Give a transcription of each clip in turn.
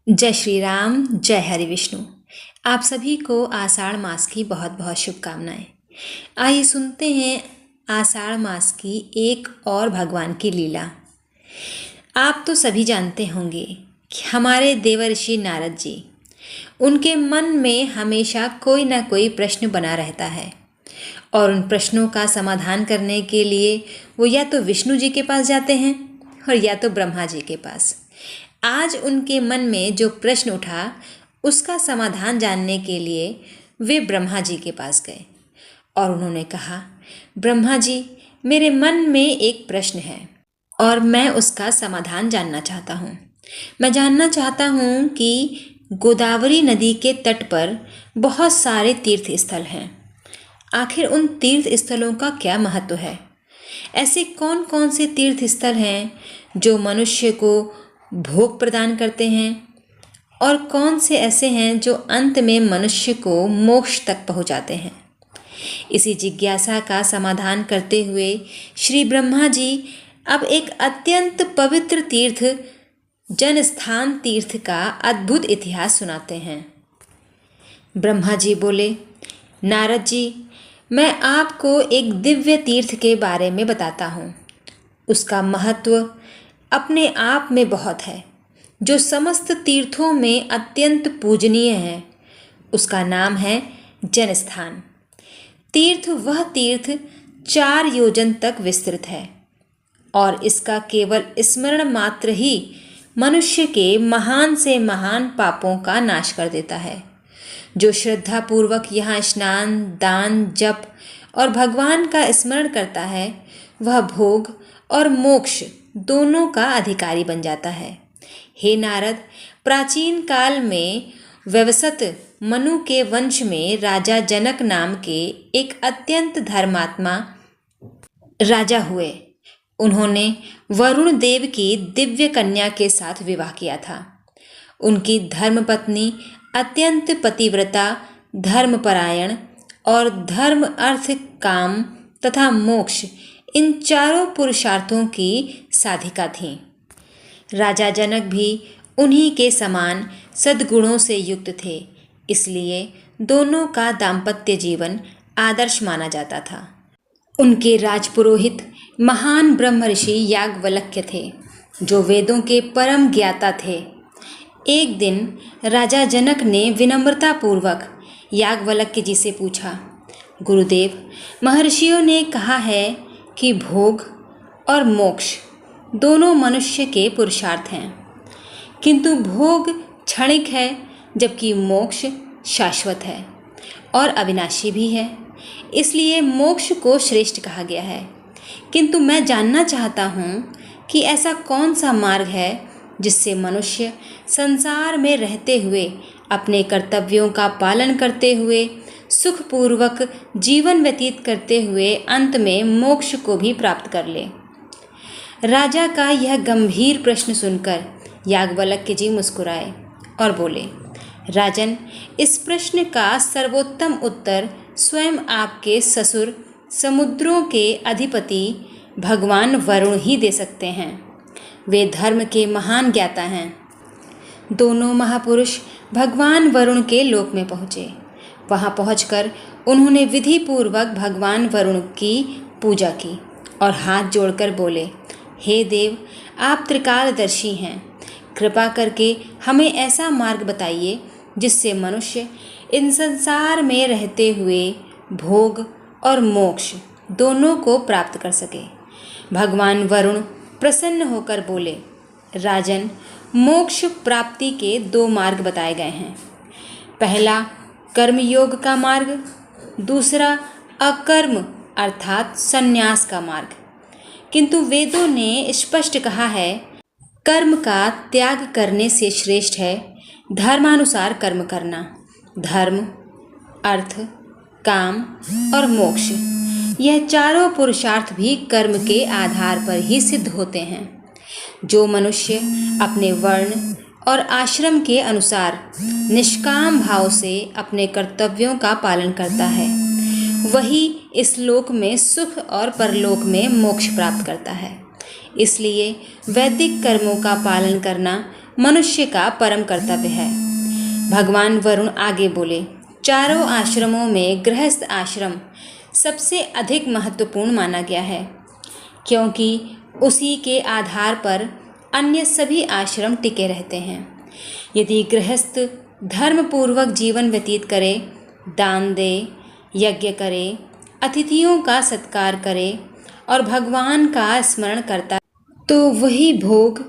जय श्री राम, जय हरि विष्णु। आप सभी को आषाढ़ मास की बहुत बहुत शुभकामनाएं। आइए सुनते हैं आषाढ़ मास की एक और भगवान की लीला। आप तो सभी जानते होंगे कि हमारे देवर्षि नारद जी, उनके मन में हमेशा कोई ना कोई प्रश्न बना रहता है और उन प्रश्नों का समाधान करने के लिए वो या तो विष्णु जी के पास जाते हैं और या तो ब्रह्मा जी के पास। आज उनके मन में जो प्रश्न उठा उसका समाधान जानने के लिए वे ब्रह्मा जी के पास गए और उन्होंने कहा, ब्रह्मा जी, मेरे मन में एक प्रश्न है और मैं उसका समाधान जानना चाहता हूँ। मैं जानना चाहता हूँ कि गोदावरी नदी के तट पर बहुत सारे तीर्थ स्थल हैं। आखिर उन तीर्थ स्थलों का क्या महत्व है? ऐसे कौन कौन से तीर्थ स्थल हैं जो मनुष्य को भोग प्रदान करते हैं और कौन से ऐसे हैं जो अंत में मनुष्य को मोक्ष तक पहुंचाते हैं? इसी जिज्ञासा का समाधान करते हुए श्री ब्रह्मा जी अब एक अत्यंत पवित्र तीर्थ जनस्थान तीर्थ का अद्भुत इतिहास सुनाते हैं। ब्रह्मा जी बोले, नारद जी, मैं आपको एक दिव्य तीर्थ के बारे में बताता हूँ। उसका महत्व अपने आप में बहुत है, जो समस्त तीर्थों में अत्यंत पूजनीय है। उसका नाम है जनस्थान तीर्थ। वह तीर्थ 4 योजन तक विस्तृत है और इसका केवल स्मरण मात्र ही मनुष्य के महान से महान पापों का नाश कर देता है। जो श्रद्धापूर्वक यहाँ स्नान, दान, जप और भगवान का स्मरण करता है, वह भोग और मोक्ष दोनों का अधिकारी बन जाता है। हे नारद, प्राचीन काल में व्यवसत मनु के वंश में राजा जनक नाम के एक अत्यंत धर्मात्मा राजा हुए। उन्होंने वरुण देव की दिव्य कन्या के साथ विवाह किया था। उनकी धर्मपत्नी अत्यंत पतिव्रता, धर्मपरायण और धर्म, अर्थ, काम तथा मोक्ष, इन चारों पुरुषार्थों की साधिका थीं। राजा जनक भी उन्हीं के समान सद्गुणों से युक्त थे, इसलिए दोनों का दाम्पत्य जीवन आदर्श माना जाता था। उनके राजपुरोहित महान ब्रह्मर्षि याज्ञवल्क्य थे, जो वेदों के परम ज्ञाता थे। एक दिन राजा जनक ने विनम्रतापूर्वक याज्ञवल्क्य जी से पूछा, गुरुदेव, महर्षियों ने कहा है कि भोग और मोक्ष दोनों मनुष्य के पुरुषार्थ हैं, किंतु भोग क्षणिक है जबकि मोक्ष शाश्वत है और अविनाशी भी है। इसलिए मोक्ष को श्रेष्ठ कहा गया है। किंतु मैं जानना चाहता हूँ कि ऐसा कौन सा मार्ग है जिससे मनुष्य संसार में रहते हुए अपने कर्तव्यों का पालन करते हुए सुखपूर्वक जीवन व्यतीत करते हुए अंत में मोक्ष को भी प्राप्त कर ले। राजा का यह गंभीर प्रश्न सुनकर याज्ञवल्क्य जी मुस्कुराए और बोले, राजन, इस प्रश्न का सर्वोत्तम उत्तर स्वयं आपके ससुर समुद्रों के अधिपति भगवान वरुण ही दे सकते हैं। वे धर्म के महान ज्ञाता हैं। दोनों महापुरुष भगवान वरुण के लोक में पहुँचे। वहाँ पहुंचकर उन्होंने विधि पूर्वक भगवान वरुण की पूजा की और हाथ जोड़कर बोले, हे देव, आप त्रिकालदर्शी हैं। कृपा करके हमें ऐसा मार्ग बताइए जिससे मनुष्य इन संसार में रहते हुए भोग और मोक्ष दोनों को प्राप्त कर सके। भगवान वरुण प्रसन्न होकर बोले, राजन, मोक्ष प्राप्ति के 2 मार्ग बताए गए हैं। पहला कर्मयोग का मार्ग, दूसरा अकर्म अर्थात संन्यास का मार्ग। किंतु वेदों ने स्पष्ट कहा है, कर्म का त्याग करने से श्रेष्ठ है धर्मानुसार कर्म करना। धर्म, अर्थ, काम और मोक्ष, यह चारों पुरुषार्थ भी कर्म के आधार पर ही सिद्ध होते हैं। जो मनुष्य अपने वर्ण और आश्रम के अनुसार निष्काम भाव से अपने कर्तव्यों का पालन करता है, वही इस लोक में सुख और परलोक में मोक्ष प्राप्त करता है। इसलिए वैदिक कर्मों का पालन करना मनुष्य का परम कर्तव्य है। भगवान वरुण आगे बोले, चारों आश्रमों में गृहस्थ आश्रम सबसे अधिक महत्वपूर्ण माना गया है, क्योंकि उसी के आधार पर अन्य सभी आश्रम टिके रहते हैं। यदि गृहस्थ धर्मपूर्वक जीवन व्यतीत करे, दान दे, यज्ञ करे, अतिथियों का सत्कार करे और भगवान का स्मरण करता, तो वही भोग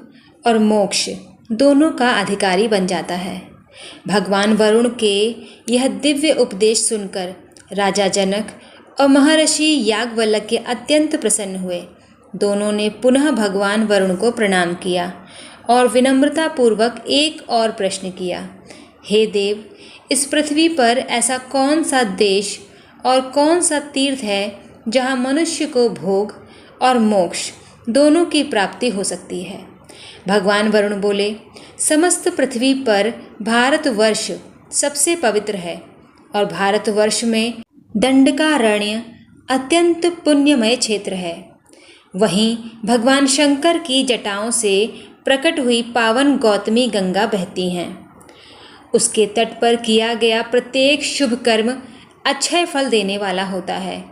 और मोक्ष दोनों का अधिकारी बन जाता है। भगवान वरुण के यह दिव्य उपदेश सुनकर राजा जनक और महर्षि याज्ञवल्क्य अत्यंत प्रसन्न हुए। दोनों ने पुनः भगवान वरुण को प्रणाम किया और विनम्रतापूर्वक एक और प्रश्न किया, हे देव, इस पृथ्वी पर ऐसा कौन सा देश और कौन सा तीर्थ है जहाँ मनुष्य को भोग और मोक्ष दोनों की प्राप्ति हो सकती है? भगवान वरुण बोले, समस्त पृथ्वी पर भारतवर्ष सबसे पवित्र है और भारतवर्ष में दंडकारण्य अत्यंत पुण्यमय क्षेत्र है। वहीं भगवान शंकर की जटाओं से प्रकट हुई पावन गौतमी गंगा बहती हैं। उसके तट पर किया गया प्रत्येक शुभ कर्म अक्षय फल देने वाला होता है।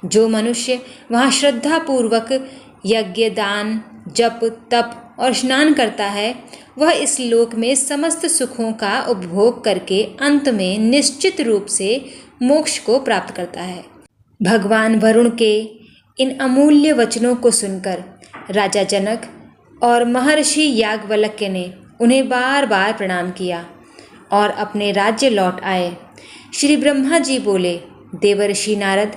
जो मनुष्य वहाँ श्रद्धापूर्वक यज्ञ, दान, जप, तप और स्नान करता है, वह इस लोक में समस्त सुखों का उपभोग करके अंत में निश्चित रूप से मोक्ष को प्राप्त करता है। भगवान वरुण के इन अमूल्य वचनों को सुनकर राजा जनक और महर्षि याज्ञवल्क्य ने उन्हें बार बार प्रणाम किया और अपने राज्य लौट आए। श्री ब्रह्मा जी बोले, देवर्षि नारद,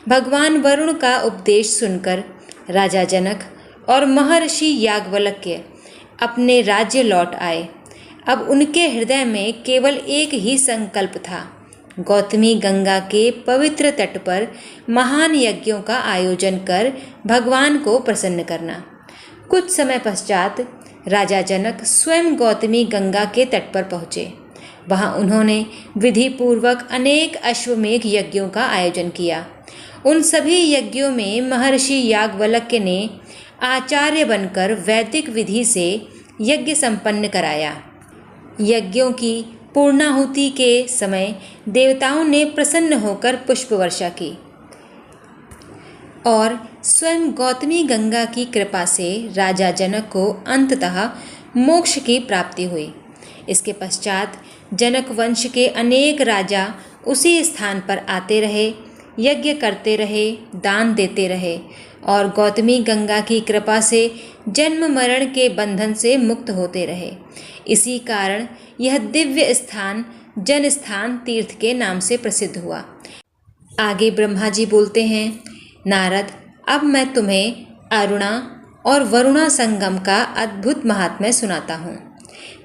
भगवान वरुण का उपदेश सुनकर राजा जनक और महर्षि याज्ञवल्क्य अपने राज्य लौट आए। अब उनके हृदय में केवल एक ही संकल्प था, गौतमी गंगा के पवित्र तट पर महान यज्ञों का आयोजन कर भगवान को प्रसन्न करना। कुछ समय पश्चात राजा जनक स्वयं गौतमी गंगा के तट पर पहुँचे। वहाँ उन्होंने विधि पूर्वक अनेक अश्वमेघ यज्ञों का आयोजन किया। उन सभी यज्ञों में महर्षि याज्ञवल्क्य ने आचार्य बनकर वैदिक विधि से यज्ञ संपन्न कराया। यज्ञों की पूर्णाहुति के समय देवताओं ने प्रसन्न होकर पुष्प वर्षा की और स्वयं गौतमी गंगा की कृपा से राजा जनक को अंततः मोक्ष की प्राप्ति हुई। इसके पश्चात जनक वंश के अनेक राजा उसी स्थान पर आते रहे, यज्ञ करते रहे, दान देते रहे और गौतमी गंगा की कृपा से जन्म मरण के बंधन से मुक्त होते रहे। इसी कारण यह दिव्य स्थान जन स्थान तीर्थ के नाम से प्रसिद्ध हुआ। आगे ब्रह्मा जी बोलते हैं, नारद, अब मैं तुम्हें अरुणा और वरुणा संगम का अद्भुत महात्म्य सुनाता हूँ।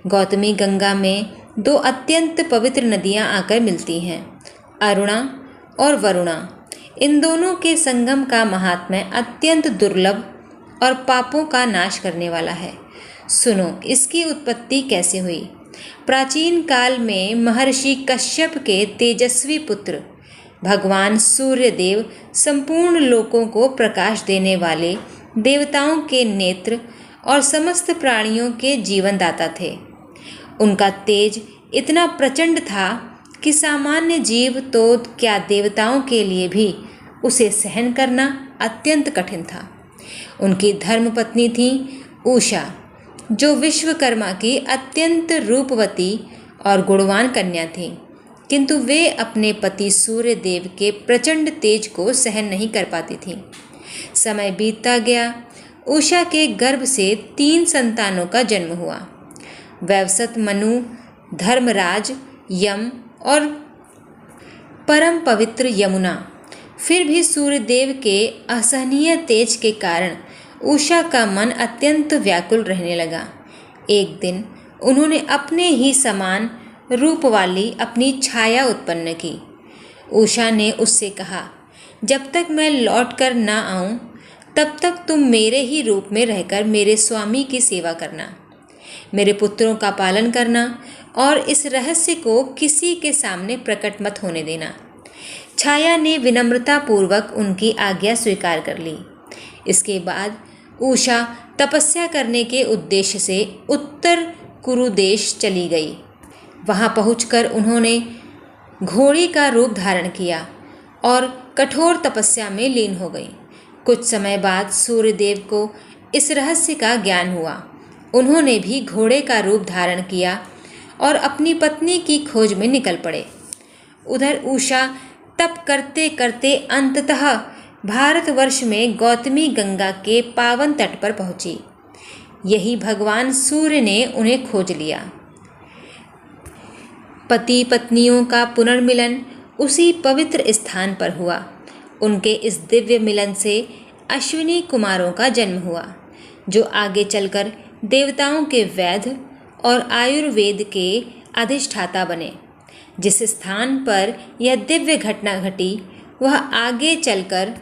गौतमी गंगा में दो अत्यंत पवित्र नदियाँ आकर मिलती हैं, अरुणा और वरुणा। इन दोनों के संगम का महात्म्य अत्यंत दुर्लभ और पापों का नाश करने वाला है। सुनो, इसकी उत्पत्ति कैसे हुई। प्राचीन काल में महर्षि कश्यप के तेजस्वी पुत्र भगवान सूर्यदेव संपूर्ण लोकों को प्रकाश देने वाले, देवताओं के नेत्र और समस्त प्राणियों के जीवनदाता थे। उनका तेज इतना प्रचंड था कि सामान्य जीव तो क्या देवताओं के लिए भी उसे सहन करना अत्यंत कठिन था। उनकी धर्मपत्नी थी उषा, जो विश्वकर्मा की अत्यंत रूपवती और गुणवान कन्या थी, किंतु वे अपने पति सूर्यदेव के प्रचंड तेज को सहन नहीं कर पाती थीं। समय बीतता गया। उषा के गर्भ से 3 संतानों का जन्म हुआ, वैवस्वत, मनु, धर्मराज, यम और परम पवित्र यमुना। फिर भी सूर्यदेव के असहनीय तेज के कारण उषा का मन अत्यंत व्याकुल रहने लगा। एक दिन उन्होंने अपने ही समान रूप वाली अपनी छाया उत्पन्न की। उषा ने उससे कहा, जब तक मैं लौट कर ना आऊँ तब तक तुम मेरे ही रूप में रहकर मेरे स्वामी की सेवा करना, मेरे पुत्रों का पालन करना और इस रहस्य को किसी के सामने प्रकट मत होने देना। छाया ने विनम्रतापूर्वक उनकी आज्ञा स्वीकार कर ली। इसके बाद उषा तपस्या करने के उद्देश्य से उत्तर कुरुदेश चली गई। वहाँ पहुंचकर उन्होंने घोड़ी का रूप धारण किया और कठोर तपस्या में लीन हो गई। कुछ समय बाद सूर्यदेव को इस रहस्य का ज्ञान हुआ। उन्होंने भी घोड़े का रूप धारण किया और अपनी पत्नी की खोज में निकल पड़े। उधर उषा तप करते करते अंततः भारतवर्ष में गौतमी गंगा के पावन तट पर पहुंची। यही भगवान सूर्य ने उन्हें खोज लिया। पति पत्नियों का पुनर्मिलन उसी पवित्र स्थान पर हुआ। उनके इस दिव्य मिलन से अश्विनी कुमारों का जन्म हुआ, जो आगे चलकर देवताओं के वैद्य और आयुर्वेद के अधिष्ठाता बने। जिस स्थान पर यह दिव्य घटना घटी वह आगे चलकर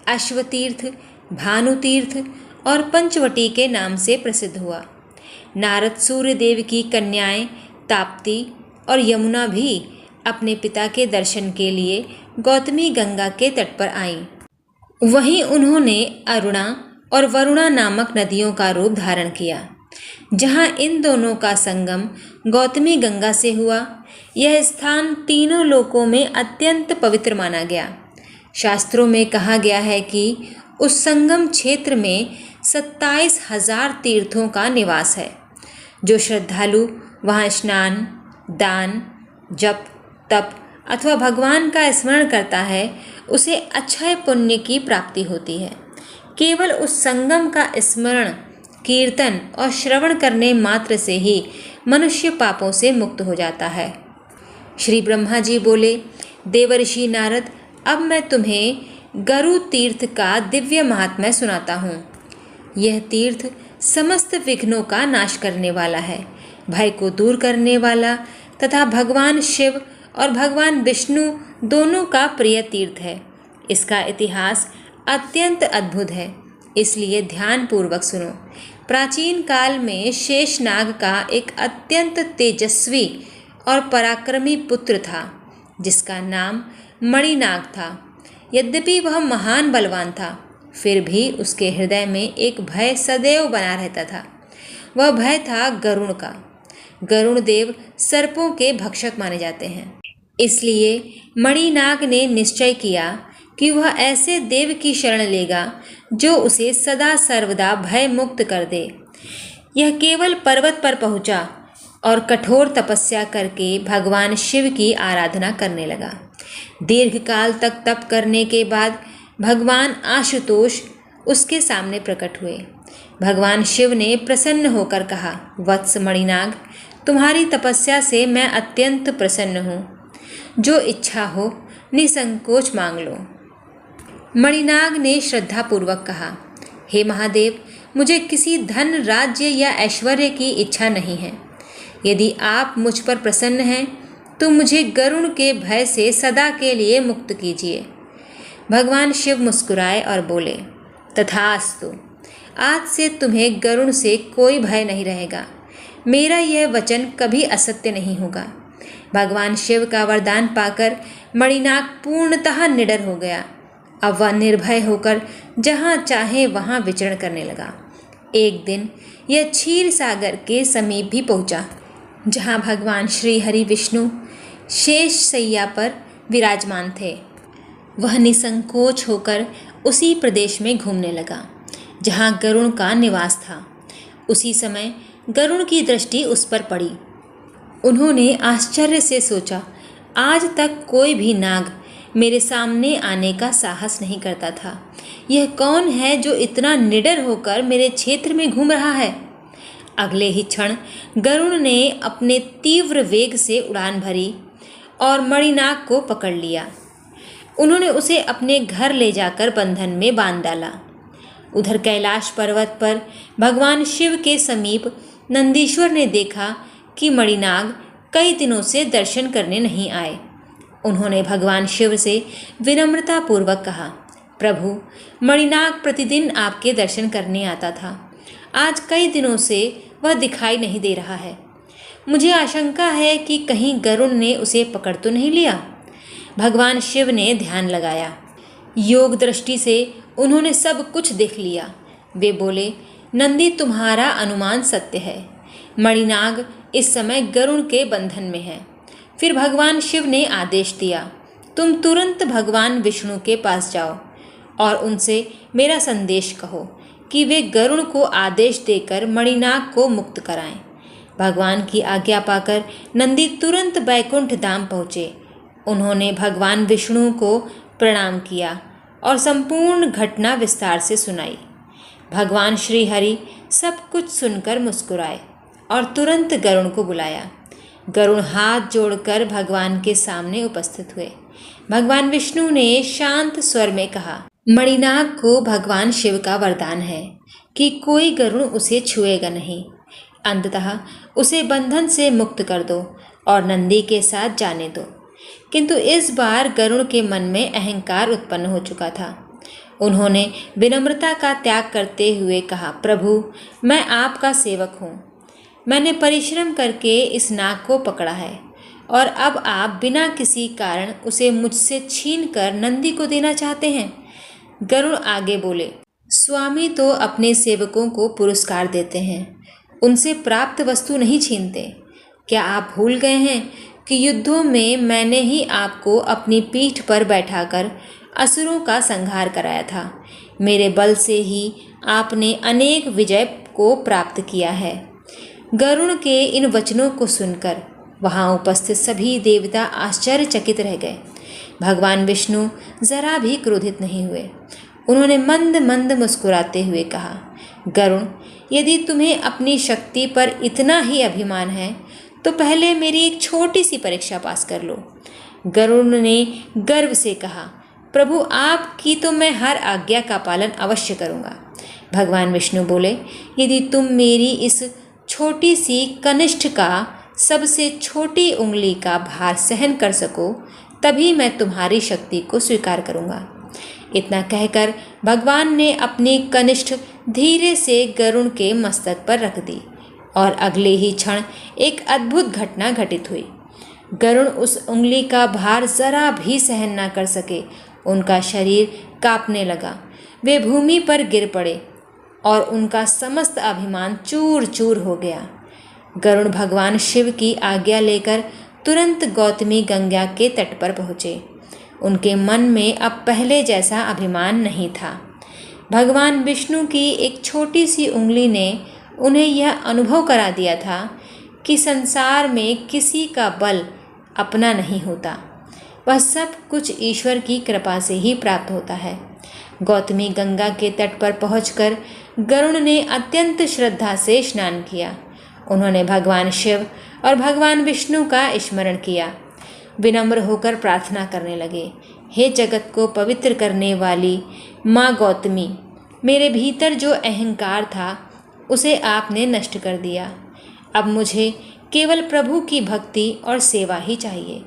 अश्वतीर्थ, भानुतीर्थ और पंचवटी के नाम से प्रसिद्ध हुआ। नारद सूर्यदेव की कन्याएं ताप्ती और यमुना भी अपने पिता के दर्शन के लिए गौतमी गंगा के तट पर आईं। वहीं उन्होंने अरुणा और वरुणा नामक नदियों का रूप धारण किया। जहाँ इन दोनों का संगम गौतमी गंगा से हुआ, यह स्थान तीनों लोकों में अत्यंत पवित्र माना गया। शास्त्रों में कहा गया है कि उस संगम क्षेत्र में 27,000 तीर्थों का निवास है। जो श्रद्धालु वहाँ स्नान, दान, जप, तप अथवा भगवान का स्मरण करता है, उसे अक्षय पुण्य की प्राप्ति होती है। केवल उस संगम का स्मरण, कीर्तन और श्रवण करने मात्र से ही मनुष्य पापों से मुक्त हो जाता है। श्री ब्रह्मा जी बोले, देवर्षि नारद, अब मैं तुम्हें गरु तीर्थ का दिव्य महात्म्य सुनाता हूँ। यह तीर्थ समस्त विघ्नों का नाश करने वाला है, भय को दूर करने वाला तथा भगवान शिव और भगवान विष्णु दोनों का प्रिय तीर्थ है। इसका इतिहास अत्यंत अद्भुत है, इसलिए ध्यान पूर्वक सुनो। प्राचीन काल में शेषनाग का एक अत्यंत तेजस्वी और पराक्रमी पुत्र था, जिसका नाम मणिनाग था। यद्यपि वह महान बलवान था, फिर भी उसके हृदय में एक भय सदैव बना रहता था। वह भय था गरुड़ का। गरुड़ देव सर्पों के भक्षक माने जाते हैं। इसलिए मणिनाग ने निश्चय किया कि वह ऐसे देव की शरण लेगा जो उसे सदा सर्वदा भय मुक्त कर दे। यह केवल पर्वत पर पहुंचा और कठोर तपस्या करके भगवान शिव की आराधना करने लगा। दीर्घकाल तक तप करने के बाद भगवान आशुतोष उसके सामने प्रकट हुए। भगवान शिव ने प्रसन्न होकर कहा, वत्स मणिनाग, तुम्हारी तपस्या से मैं अत्यंत प्रसन्न हूँ। जो इच्छा हो निसंकोच मांग लो। मणिनाग ने श्रद्धापूर्वक कहा, हे महादेव, मुझे किसी धन, राज्य या ऐश्वर्य की इच्छा नहीं है। यदि आप मुझ पर प्रसन्न हैं तो मुझे गरुड़ के भय से सदा के लिए मुक्त कीजिए। भगवान शिव मुस्कुराए और बोले, तथास्तु, आज से तुम्हें गरुड़ से कोई भय नहीं रहेगा। मेरा यह वचन कभी असत्य नहीं होगा। भगवान शिव का वरदान पाकर मणिनाग पूर्णतः निडर हो गया। अब वह निर्भय होकर जहाँ चाहे वहाँ विचरण करने लगा। एक दिन यह क्षीर सागर के समीप भी पहुँचा, जहाँ भगवान श्री हरि विष्णु शेष सैया पर विराजमान थे। वह निसंकोच होकर उसी प्रदेश में घूमने लगा जहाँ गरुड़ का निवास था। उसी समय गरुड़ की दृष्टि उस पर पड़ी। उन्होंने आश्चर्य से सोचा, आज तक कोई भी नाग मेरे सामने आने का साहस नहीं करता था। यह कौन है जो इतना निडर होकर मेरे क्षेत्र में घूम रहा है? अगले ही क्षण गरुड़ ने अपने तीव्र वेग से उड़ान भरी और मणिनाग को पकड़ लिया। उन्होंने उसे अपने घर ले जाकर बंधन में बांध डाला। उधर कैलाश पर्वत पर भगवान शिव के समीप नंदीश्वर ने देखा कि मणिनाग कई दिनों से दर्शन करने नहीं आए। उन्होंने भगवान शिव से विनम्रतापूर्वक कहा, प्रभु, मणिनाग प्रतिदिन आपके दर्शन करने आता था। आज कई दिनों से वह दिखाई नहीं दे रहा है। मुझे आशंका है कि कहीं गरुड़ ने उसे पकड़ तो नहीं लिया। भगवान शिव ने ध्यान लगाया। योग दृष्टि से उन्होंने सब कुछ देख लिया। वे बोले, नंदी, तुम्हारा अनुमान सत्य है। मणिनाग इस समय गरुड़ के बंधन में है। फिर भगवान शिव ने आदेश दिया, तुम तुरंत भगवान विष्णु के पास जाओ और उनसे मेरा संदेश कहो कि वे गरुड़ को आदेश देकर मणिनाग को मुक्त कराएं। भगवान की आज्ञा पाकर नंदी तुरंत बैकुंठ धाम पहुँचे। उन्होंने भगवान विष्णु को प्रणाम किया और संपूर्ण घटना विस्तार से सुनाई। भगवान श्री हरि सब कुछ सुनकर मुस्कुराए और तुरंत गरुड़ को बुलाया। गरुड़ हाथ जोड़कर भगवान के सामने उपस्थित हुए। भगवान विष्णु ने शांत स्वर में कहा, मणिनाग को भगवान शिव का वरदान है कि कोई गरुड़ उसे छुएगा नहीं। अंततः उसे बंधन से मुक्त कर दो और नंदी के साथ जाने दो। किंतु इस बार गरुड़ के मन में अहंकार उत्पन्न हो चुका था। उन्होंने विनम्रता का त्याग करते हुए कहा, प्रभु, मैं आपका सेवक हूँ। मैंने परिश्रम करके इस नाग को पकड़ा है और अब आप बिना किसी कारण उसे मुझसे छीनकर नंदी को देना चाहते हैं। गरुड़ आगे बोले, स्वामी तो अपने सेवकों को पुरस्कार देते हैं, उनसे प्राप्त वस्तु नहीं छीनते। क्या आप भूल गए हैं कि युद्धों में मैंने ही आपको अपनी पीठ पर बैठाकर असुरों का संहार कराया था। मेरे बल से ही आपने अनेक विजय को प्राप्त किया है। गरुड़ के इन वचनों को सुनकर वहां उपस्थित सभी देवता आश्चर्यचकित रह गए। भगवान विष्णु जरा भी क्रोधित नहीं हुए। उन्होंने मंद मंद मुस्कुराते हुए कहा, गरुड़, यदि तुम्हें अपनी शक्ति पर इतना ही अभिमान है तो पहले मेरी एक छोटी सी परीक्षा पास कर लो। गरुड़ ने गर्व से कहा, प्रभु, आपकी तो मैं हर आज्ञा का पालन अवश्य करूँगा। भगवान विष्णु बोले, यदि तुम मेरी इस छोटी सी कनिष्ठ का सबसे छोटी उंगली का भार सहन कर सको तभी मैं तुम्हारी शक्ति को स्वीकार करूँगा। इतना कहकर भगवान ने अपनी कनिष्ठ धीरे से गरुड़ के मस्तक पर रख दी और अगले ही क्षण एक अद्भुत घटना घटित हुई। गरुड़ उस उंगली का भार जरा भी सहन न कर सके। उनका शरीर कांपने लगा। वे भूमि पर गिर पड़े और उनका समस्त अभिमान चूर चूर हो गया। गरुड़ भगवान शिव की आज्ञा लेकर तुरंत गौतमी गंगा के तट पर पहुँचे। उनके मन में अब पहले जैसा अभिमान नहीं था। भगवान विष्णु की एक छोटी सी उंगली ने उन्हें यह अनुभव करा दिया था कि संसार में किसी का बल अपना नहीं होता, वह सब कुछ ईश्वर की कृपा से ही प्राप्त होता है। गौतमी गंगा के तट पर पहुंचकर गरुड़ ने अत्यंत श्रद्धा से स्नान किया। उन्होंने भगवान शिव और भगवान विष्णु का स्मरण किया। विनम्र होकर प्रार्थना करने लगे, हे जगत को पवित्र करने वाली माँ गौतमी, मेरे भीतर जो अहंकार था उसे आपने नष्ट कर दिया। अब मुझे केवल प्रभु की भक्ति और सेवा ही चाहिए।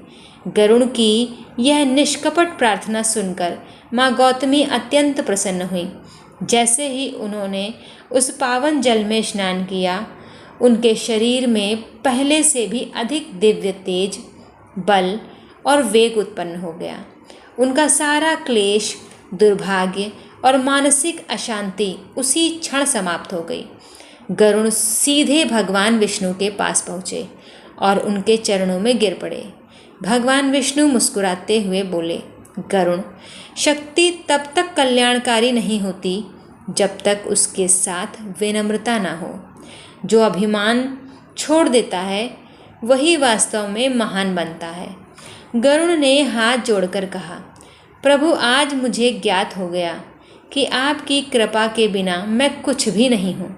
गरुड़ की यह निष्कपट प्रार्थना सुनकर माँ गौतमी अत्यंत प्रसन्न हुई। जैसे ही उन्होंने उस पावन जल में स्नान किया, उनके शरीर में पहले से भी अधिक दिव्य तेज, बल और वेग उत्पन्न हो गया। उनका सारा क्लेश, दुर्भाग्य और मानसिक अशांति उसी क्षण समाप्त हो गई। गरुड़ सीधे भगवान विष्णु के पास पहुँचे और उनके चरणों में गिर पड़े। भगवान विष्णु मुस्कुराते हुए बोले, गरुड़, शक्ति तब तक कल्याणकारी नहीं होती जब तक उसके साथ विनम्रता ना हो। जो अभिमान छोड़ देता है वही वास्तव में महान बनता है। गरुड़ ने हाथ जोड़कर कहा, प्रभु, आज मुझे ज्ञात हो गया कि आपकी कृपा के बिना मैं कुछ भी नहीं हूँ।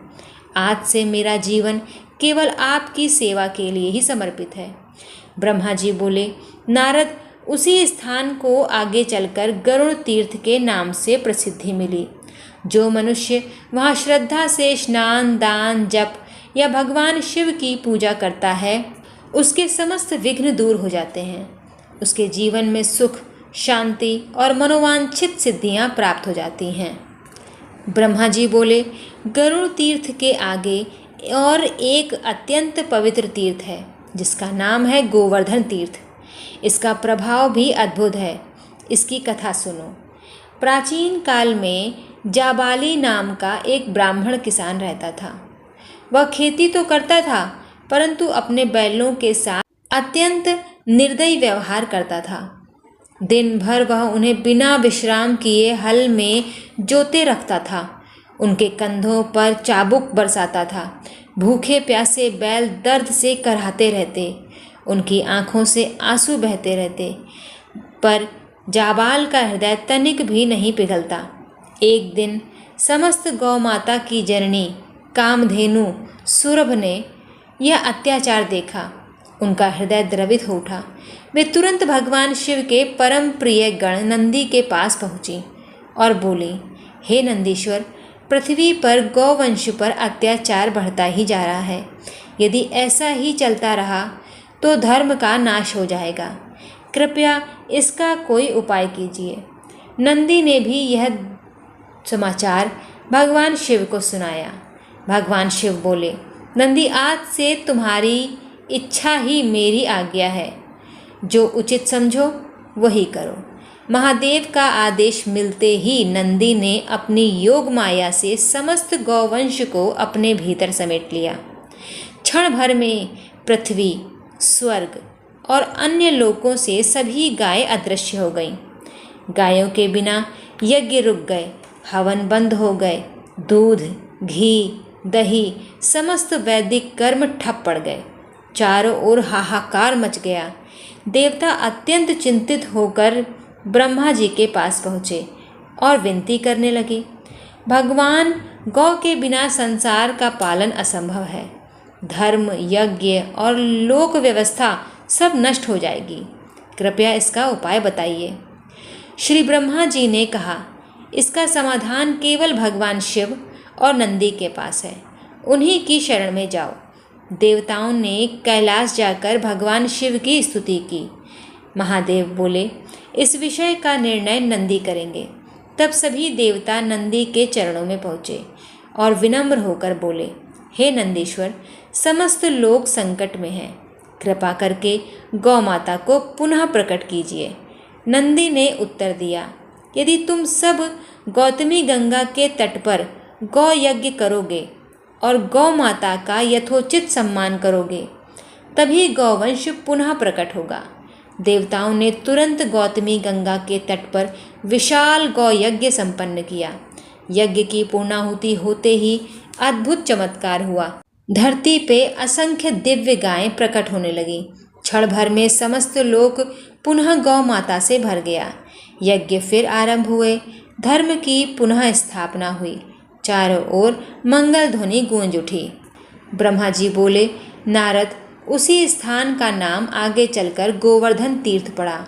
आज से मेरा जीवन केवल आपकी सेवा के लिए ही समर्पित है। ब्रह्मा जी बोले, नारद, उसी स्थान को आगे चलकर गरुड़ तीर्थ के नाम से प्रसिद्धि मिली। जो मनुष्य वहाँ श्रद्धा से स्नान, दान, जप या भगवान शिव की पूजा करता है, उसके समस्त विघ्न दूर हो जाते हैं। उसके जीवन में सुख, शांति और मनोवांछित सिद्धियाँ प्राप्त हो जाती हैं। ब्रह्मा जी बोले, गरुड़ तीर्थ के आगे और एक अत्यंत पवित्र तीर्थ है जिसका नाम है गोवर्धन तीर्थ। इसका प्रभाव भी अद्भुत है। इसकी कथा सुनो। प्राचीन काल में जाबाली नाम का एक ब्राह्मण किसान रहता था। वह खेती तो करता था, परंतु अपने बैलों के साथ अत्यंत निर्दयी व्यवहार करता था। दिन भर वह उन्हें बिना विश्राम किए हल में जोते रखता था। उनके कंधों पर चाबुक बरसाता था। भूखे प्यासे बैल दर्द से कराहते रहते। उनकी आंखों से आंसू बहते रहते, पर जाबाल का हृदय तनिक भी नहीं पिघलता। एक दिन समस्त गौ माता की जननी कामधेनु सुरभ ने यह अत्याचार देखा। उनका हृदय द्रवित हो उठा। वे तुरंत भगवान शिव के परम प्रिय गण नंदी के पास पहुंची और बोली, हे नंदीश्वर, पृथ्वी पर गौवंश पर अत्याचार बढ़ता ही जा रहा है। यदि ऐसा ही चलता रहा तो धर्म का नाश हो जाएगा। कृपया इसका कोई उपाय कीजिए। नंदी ने भी यह समाचार भगवान शिव को सुनाया। भगवान शिव बोले, नंदी, आज से तुम्हारी इच्छा ही मेरी आज्ञा है। जो उचित समझो वही करो। महादेव का आदेश मिलते ही नंदी ने अपनी योग माया से समस्त गौवंश को अपने भीतर समेट लिया। क्षण भर में पृथ्वी, स्वर्ग और अन्य लोकों से सभी गायें अदृश्य हो गईं। गायों के बिना यज्ञ रुक गए, हवन बंद हो गए, दूध, घी, दही, समस्त वैदिक कर्म ठप पड़ गए। चारों ओर हाहाकार मच गया। देवता अत्यंत चिंतित होकर ब्रह्मा जी के पास पहुँचे और विनती करने लगे, भगवान, गौ के बिना संसार का पालन असंभव है। धर्म, यज्ञ और लोक व्यवस्था सब नष्ट हो जाएगी। कृपया इसका उपाय बताइए। श्री ब्रह्मा जी ने कहा, इसका समाधान केवल भगवान शिव और नंदी के पास है। उन्हीं की शरण में जाओ। देवताओं ने कैलाश जाकर भगवान शिव की स्तुति की। महादेव बोले, इस विषय का निर्णय नंदी करेंगे। तब सभी देवता नंदी के चरणों में पहुँचे और विनम्र होकर बोले, हे नंदीश्वर, समस्त लोग संकट में हैं। कृपा करके गौ माता को पुनः प्रकट कीजिए। नंदी ने उत्तर दिया, यदि तुम सब गौतमी गंगा के तट पर गौ यज्ञ करोगे और गौ माता का यथोचित सम्मान करोगे, तभी गौवंश पुनः प्रकट होगा। देवताओं ने तुरंत गौतमी गंगा के तट पर विशाल गौ यज्ञ संपन्न किया। यज्ञ की पूर्णाहुति होते ही अद्भुत चमत्कार हुआ। धरती पे असंख्य दिव्य गायें प्रकट होने लगीं। क्षण भर में समस्त लोक पुनः गौ माता से भर गया। यज्ञ फिर आरंभ हुए। धर्म की पुनः स्थापना हुई। चारों ओर मंगल ध्वनि गूंज उठी। ब्रह्मा जी बोले, नारद, उसी स्थान का नाम आगे चलकर गोवर्धन तीर्थ पड़ा।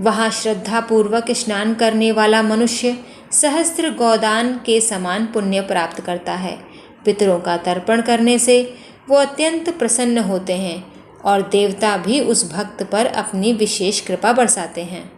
वहाँ श्रद्धापूर्वक स्नान करने वाला मनुष्य सहस्त्र गोदान के समान पुण्य प्राप्त करता है। पितरों का तर्पण करने से वो अत्यंत प्रसन्न होते हैं और देवता भी उस भक्त पर अपनी विशेष कृपा बरसाते हैं।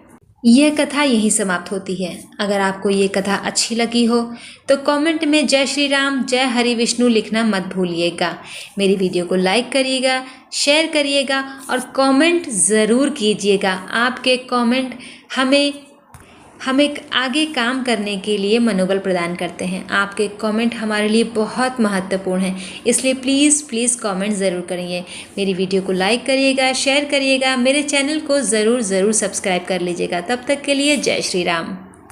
यह कथा यहीं समाप्त होती है। अगर आपको ये कथा अच्छी लगी हो तो कमेंट में जय श्री राम, जय हरि विष्णु लिखना मत भूलिएगा। मेरी वीडियो को लाइक करिएगा, शेयर करिएगा और कमेंट ज़रूर कीजिएगा। आपके कमेंट हमें आगे काम करने के लिए मनोबल प्रदान करते हैं। आपके कमेंट हमारे लिए बहुत महत्वपूर्ण हैं, इसलिए प्लीज़ कमेंट ज़रूर करिए। मेरी वीडियो को लाइक करिएगा, शेयर करिएगा, मेरे चैनल को ज़रूर सब्सक्राइब कर लीजिएगा। तब तक के लिए जय श्री राम।